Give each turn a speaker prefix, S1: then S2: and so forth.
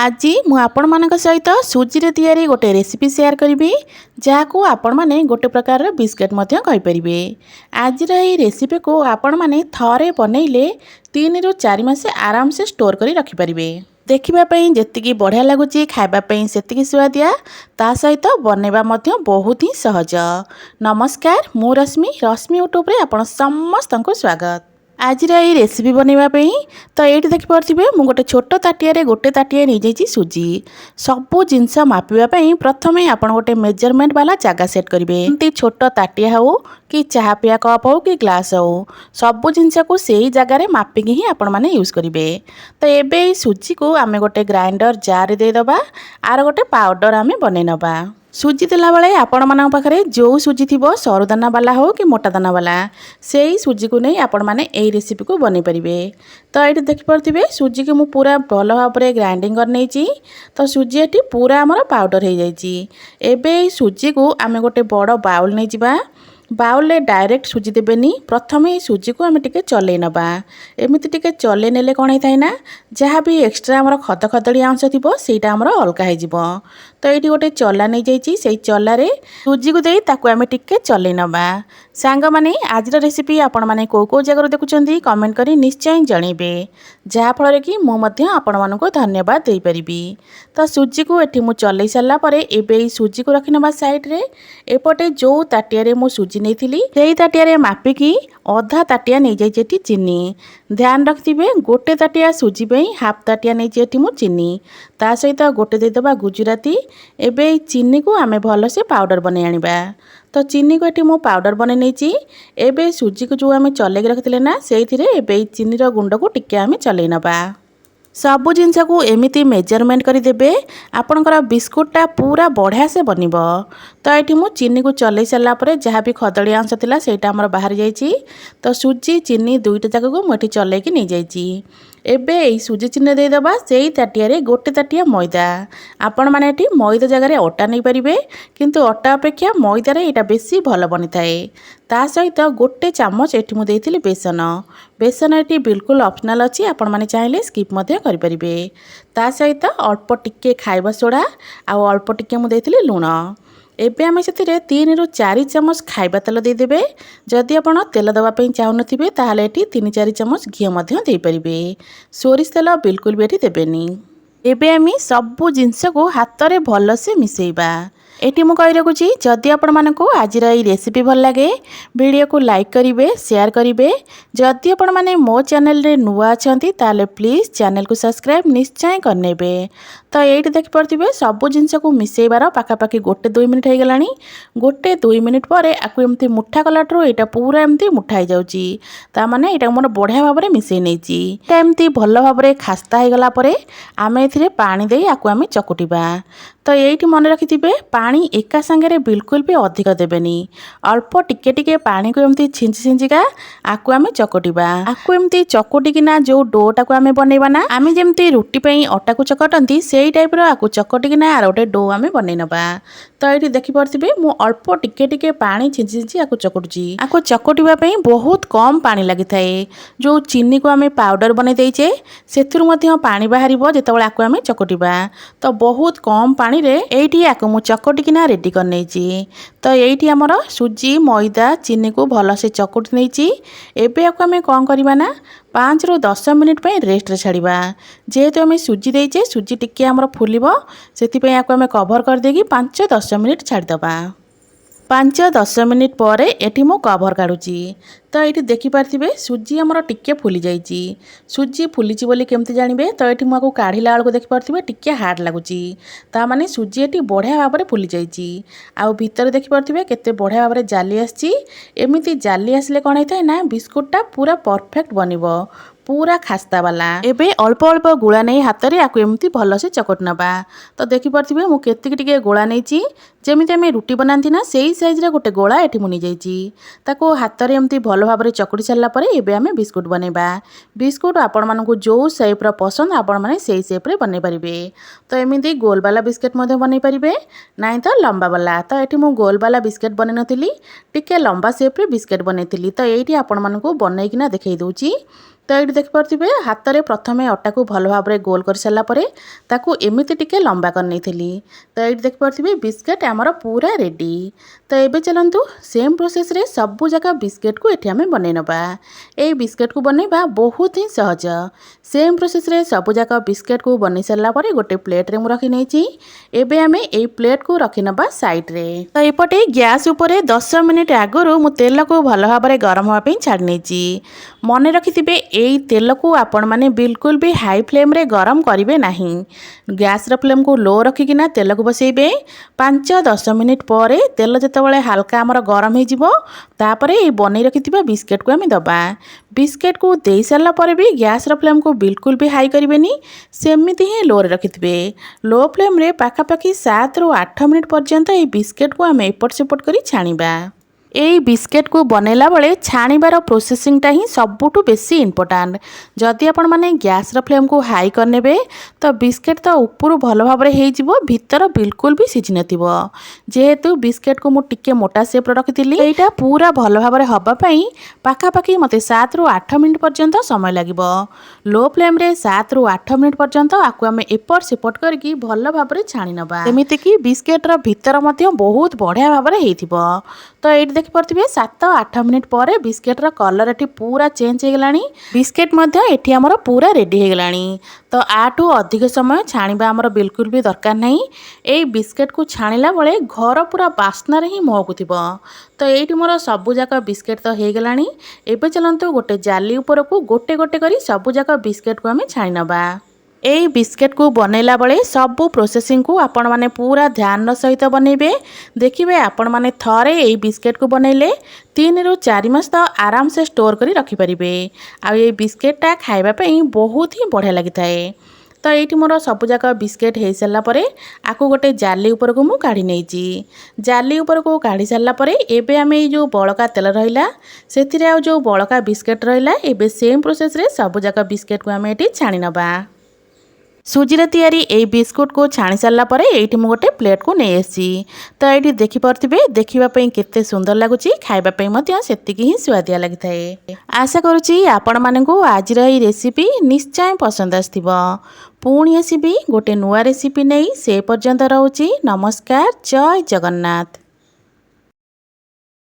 S1: आज मु आपण मानक सहित सुजी रे तैयारी गोटे रेसिपी शेयर करी जहाँ आपण मैंने गोटे प्रकार बिस्किट कहींपरे। आज रेसिपी को आपण मैंने थरे बनइले 3 ରୁ 4 मास आराम से स्टोर करी रखिपारे। देखापी जी बढ़िया लगुच खावाई से सुआदिया ता सहित बनइबा बहुत ही सहज। नमस्कार, मु रश्मि यूट्यूब रे आपण समस्त को स्वागत। आज रेसिपी बनवाई तो ये देखिपे मुझे गोटे छोट ताटिया गोटे ताटिया नहीं जाइए सुजी सबू जिनस मापिवाई प्रथम आप गोटे मेजरमेंट वाला जगह सेट करेंगे। एमती छोट ताटिया हो कि चाह पिया कप हो कि ग्लास हो सबू जिनस को सही जगार मापिकी ही आपण मैंने यूज करेंगे। तो ये सुजी को आम गोटे ग्राइंडर जार देदेबा आर गोटे पाउडर आम बनई नबा। सुजी देला बेले आपण मान पाखरे जो सुजी थी सरुदाना वाला हो कि मोटा दाना वाला से ही सुजी को नहीं आपण मैंने यही रेसिपी को बन पारे। तो ये देखिपे सुजी को मुझे पूरा भल भाव में ग्राइंडिंग कर नहीं तो सुजी ये पूरा आमर पाउडर हो जाए। सुजी को आम गोटे बड़ बाउल नहीं जावा। बाउल में डायरेक्ट सुजी देवेनि प्रथम ही सुजी को आम टे चल नवा। एमती टे चल ने कौन होता है ना जहाँ भी एक्सट्रा आमर खद खदड़ी अंश थी सेटा आमर अलगा हो। तो ये गोटे चला नहीं जाइए से चलारे सुजी को दे आम टे चल नवा। सांग माने आज रेसिपी आपण माने को जगह देखुं कमेंट करी निश्चय जनइबे जहाँफल कि मुझे आपण मानक धन्यवाद दे पारिबी। तो सुजी को एठी मु चलई सारा पर एबे सुजी को रखी नवा साइड रे। एपटे जो ताटिया मु सुजी नहीं से ताटिया मापिकी अधा ताटिया नहीं जाइए चीनी। ध्यान रखिए गोटे ताटिया सुजी पे हाफ ताटिया नहीं जाइए मु चीनी ता सहित गोटे देदेबा गुजराती। एबे चीनी को आमे भल से पाउडर बने आनिबा। तो चीनी को ये पाउडर बने नहीं एबे सुजी को जो आम चलैक रखी ना से चीनी गुंड को टिके आम चल नवा। सबू जिनस को एमती मेजरमेंट करदेवे आपणकर बिस्कुटा पूरा बढ़िया से बनब। तो ये मुझे चीनी को चलई सारापर जहाँ भी खदड़ी अंश था सेटा आमर बाहर जाइए। तो सुजी चीनी दुईटा जाक को मुझे चलैक नहीं जाइए। एबे यही सुजी चीनी देदेबा से ताटिया गोटे ताटिया मैदा। आपण मैंने ये मैदा जगह अटा नहीं पारे किंतु अटा अपेक्षा मैदार यहाँ बेसी भल बनी थाए। ता सहित गोटे चामच ये मुझे बेसन। बेसन ये बिल्कुल ऑप्शनल अच्छी आपण मैंने चाहिए स्किप करें। ता सहित अल्प टिके खाइबा सोडा आउ अल्प टिके मुझे लुण। एबे आम से 3 ରୁ 4 चामच खाइबा तेल देदेवे। जदि आप तेल देवाई चाहून थे ताहले 3-4 चामच घी दे पारे। सोरिष तेल बिल्कुल भी ये देवेनि। एबे आम सबू जिनस को हाथ में भल से मिसेइबा। एटी मु कही रखुची जदि आपण मानकु आज रेसिपी भल लगे वीडियो को लाइक करिवे शेयर करिवे। जदि आपण माने मो चैनल रे नुआ अछंती ताले प्लीज चैनल को सब्सक्राइब निश्चय करनेबे। तो ये देखिपे सबू जिनस को मिसेबार पाखापाखि 1-2 मिनिट हो गलानी। 1-2 मिनिट पर आपको एमती मुठा कलाठू यहाँ पूरा एमती मुठा हो जाऊँगी ताने यहाँ मोर बढ़िया भाव में मिसई नहीं एमती भल भाव में खास्ता हो गलापर आम ए पानी दे आपको आम चकुटिबा। तो ये मन रखिथे पानी एका सांगे बिल्कुल भी अधिक देवेनि अल्प टिके टिके पानी को एमती छिंची छिंचिका आपको आम चकुटिबा। आपको एमती चकुटिकिना जो डोटा को आम बनइबा ना आम जमती रुटी पे अटा को चकटती से टाइप आपको चकटिकिना आर गोटे डो आम बनई नबा। तो ये देखिपे मु अल्प टिके टिके पानी छिंची छिंची आपको चकुटुची। आपको चकटिबा बहुत कम पानी लगी थाए। जो चीनी को आम पाउडर बने देचे से पानी बाहर जितेबाला आपको आम चकटिबा। तो बहुत कम पानी रे एठी आपको मु चकटिकिना रेडी कर नहीं। तो ये आमर सुजी मैदा चीनी को भल से चकुट नहीं। एबे आपको आम कौन करवा ना 5 ରୁ 10 मिनिट पे रेस्ट रे छाड़िबा। जेहेतु आम सुजी देचे सुजी टिके आमर फुलिब से आपको आम कभर कर देगी 5-10 मिनिट छाड़ीदबा। 5-10 मिनिट पर ये मु कभर काढ़ुची। तो ये देखिपे सुजी आमर टिके फुली जाइए। सुजी फुली बोली केमती जानवे तो ये मुझे काढ़ला बेलू देखिपे टिके हार्ड लगुच ताने सुजी ये बढ़िया भाव में फुली जाइए। आउ भितर देखिपे केते बढ़िया भाव में जाली आसी। एमती जाली आसिले कौन होता है ना बिस्कुटा पूरा परफेक्ट बनिब पूरा खास्ता वाला। एबे अल्प अल्प गुला नहीं हाथ में आपको एमती भल से चकट नवा। तो देखिपे मुझे केतिक गोला नहीं जमी आम रुटी बनाती ना से ही साइज गोटे गोला ये मुझे जाइए हाथ में एमती भल भाव में चकुटी सारापर एबे आम बिस्कुट बनइबा। बिस्कुट आपण मानकु जो शेप्र पसंद आपण माने सेई शेप्रे बनई पारिबे। तो एमती गोल वाला बिस्किट बनई पारिबे नाई तो लंबा वाला। तो ये मुझे गोल वाला बिस्किट बनई नथिली टिके लंबा शेप्रे बिस्किट बनई। तो ये आपण मानकु बनईकिना देखई दउची। तो ये देखिपे हाथ में प्रथम अटा को भल भाव में गोल कर सारापर ताकू एमती टिके लंबा कर नहीं तो ये देखिपे बिस्किट आमर पूरा रेडी। तो ये चलतु सेम प्रोसेस रे सबू जाक बिस्किट को ये आम बनई नवा। ये बिस्किट को बनइबा बहुत ही सहज। सेम प्रोसेस रे सबू जाक बिस्किट को बनई सारापर गोटे प्लेट रे रखी नहीं। एबे आम ये प्लेट को रखी नवा साइड रे। तो एपटे गैस उपरे 10 मिनिट आगु मु तेल को भल भाव में गरम होगा छाड़ी नहीं। मन रखिथिबे एई तेल को आपण माने बिल्कुल भी हाई फ्लेम रे गरम करिवे नहीं। गैस रो फ्लेम को लो रखिकिना तेल को बसैबे। 5-10 मिनिट पर तेल जेतेबेले हल्का आमर गरम हो जिवो तापरे ए बनै रखिथिबा बिस्किट को आम दबा। बिस्किट को दे सारा पर भी गैस रो फ्लेम को बिल्कुल भी हाई करिवेनी, सेमिति ही लो रे रखिथिबे। लो फ्लेम रे पाखापाखि 7-8 मिनिट पर्यंत ए बिस्किट को आम एपट सेपट करी छाणीबा। यही बिस्किट को बनैला बेले छाणीबार प्रोसेसिंगटा ही सबुठु बेसी इंपोर्टाट। जदि आपण माने गैस रो फ्लेम को हाई करनेबे तो बिस्किट तो ऊपर भल भाव में हो भीतर बिल्कुल भी सिझी नथिबो। जेहेतु बिस्किट को मुझे टिके मोटा सेप रखी एटा पूरा भल भाव में हवापाई पाखापाखि मते 7-8 मिनिट पर्यंत समय लगिबो। लो फ्लेम रे 7-8 मिनिट पर्यंत आकु आम एपट सेपट करके भल भाव में छाणी नबा। एमिति कि बिस्किट रो भीतर मध्य बहुत बढ़िया भाव में हेइथिबो। तो ये देखिपे 7-8 मिनिट पर बिस्किट रो कलर एटी पूरा चेंज हो गलानी। बिस्किट मध्य एटी आमर पूरा रेडी हो गलानी। तो आठू अधिक समय छाणीबा आमर बिल्कुल भी दरकार नहीं। ए बिस्किट को छाणीला बेले घर पूरा बास्ना रे ही महकुथिबो। तो ये मोर सबू जाक बिस्किट तो हो गलानी। एबे चलंतु गोटे जाली ऊपर को गोटे गोटे करी सबू जाक बिस्किट को आम छाणी नबा। यही बिस्किट को बनैला बेले सबू प्रोसेसिंग को आपण माने पूरा ध्यान सहित बनइबे। देखिए आपण माने थरे यही बिस्किट को बनइले 3-4 मास तो आराम से स्टोर करी रखि परिबे। आ ये बिस्किटा खाइबा पई बहुत ही बढ़िया लगी थाए। तो ये मोर सबू जाक बिस्किट हो सारा पर आकु गोटे जाली ऊपर को मु काढ़ी नहीं। जाली ऊपर को काढ़ी सारा पर एबे आम ये जो बड़का तेल रहिला सेथिरे आ जो बड़का बिस्किट रहिला एबे सेम प्रोसेस रे सबू जाक बिस्किट को आम एटी छाणी नबा। सुजी रे तैयारी ए बिस्कुट को छाणी सारा पर ये गोटे प्लेट को नहीं आसी। तो ये देखिपे देखापी केते सुंदर लगुच खावाई सेतिकी ही स्वादिया लगी थाए। आशा करुँची आपण मानू आज रेसिपी निश्चय पसंद आसथिबो। पुणी आसीबी गोटे नुआ रेसिपी नहीं। से पर्यंत रोची नमस्कार। जय जगन्नाथ।